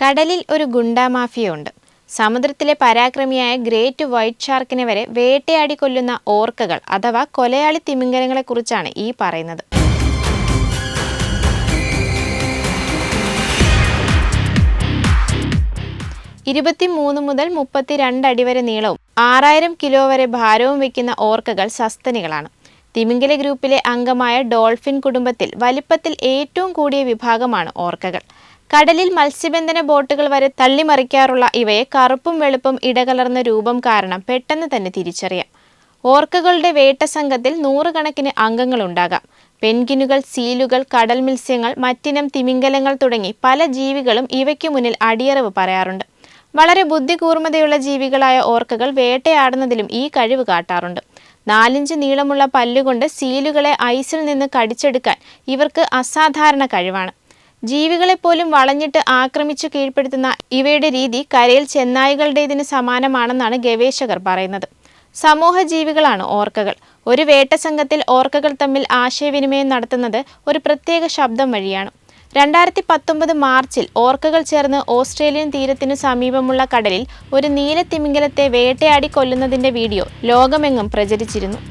കടലിൽ ഒരു ഗുണ്ടാ മാഫിയ ഉണ്ട്. സമുദ്രത്തിലെ പരാക്രമിയായ ഗ്രേറ്റ് വൈറ്റ് ഷാർക്കിനെ വരെ വേട്ടയാടി കൊല്ലുന്ന ഓർക്കകൾ അഥവാ കൊലയാളി തിമിംഗലങ്ങളെക്കുറിച്ചാണ് ഈ പറയുന്നത്. മുതൽ 32 അടി വരെ നീളവും 6000 കിലോ വരെ ഭാരവും വയ്ക്കുന്ന ഓർക്കകൾ സസ്തനികളാണ്. തിമിംഗല ഗ്രൂപ്പിലെ അംഗമായ ഡോൾഫിൻ കുടുംബത്തിൽ വലിപ്പത്തിൽ ഏറ്റവും കൂടിയ വിഭാഗമാണ് ഓർക്കകൾ. കടലിൽ മത്സ്യബന്ധന ബോട്ടുകൾ വരെ തള്ളിമറിക്കാറുള്ള ഇവയെ കറുപ്പും വെളുപ്പും ഇടകലർന്ന രൂപം കാരണം പെട്ടെന്ന് തന്നെ തിരിച്ചറിയാം. ഓർക്കകളുടെ വേട്ട സംഘത്തിൽ 100 കണക്കിന് അംഗങ്ങളുണ്ടാകാം. പെൻഗ്വിനുകൾ, സീലുകൾ, കടൽ മത്സ്യങ്ങൾ, മറ്റിനം തിമിംഗലങ്ങൾ തുടങ്ങി പല ജീവികളും ഇവയ്ക്കു മുന്നിൽ അടിയറവ് പറയാറുണ്ട്. വളരെ ബുദ്ധികൂർമ്മതയുള്ള ജീവികളായ ഓർക്കകൾ വേട്ടയാടുന്നതിലും ഈ കഴിവ് കാട്ടാറുണ്ട്. 4 ഇഞ്ച് നീളമുള്ള പല്ലുകൊണ്ട് സീലുകളെ ഐസിൽ നിന്ന് കടിച്ചെടുക്കാൻ ഇവർക്ക് അസാധാരണ കഴിവാണ്. ജീവികളെപ്പോലും വളഞ്ഞിട്ട് ആക്രമിച്ചു കീഴ്പ്പെടുത്തുന്ന ഇവയുടെ രീതി കരയിൽ ചെന്നായ്കളുടേതിന് സമാനമാണെന്നാണ് ഗവേഷകർ പറയുന്നത്. സമൂഹ ജീവികളാണ് ഓർക്കകൾ. ഒരു വേട്ട സംഘത്തിൽ ഓർക്കകൾ തമ്മിൽ ആശയവിനിമയം നടത്തുന്നത് ഒരു പ്രത്യേക ശബ്ദം വഴിയാണ്. 2019 മാർച്ചിൽ ഓർക്കകൾ ചേർന്ന് ഓസ്ട്രേലിയൻ തീരത്തിനു സമീപമുള്ള കടലിൽ ഒരു നീല തിമിംഗലത്തെ വേട്ടയാടി കൊല്ലുന്നതിന്റെ വീഡിയോ ലോകമെങ്ങും പ്രചരിച്ചിരുന്നു.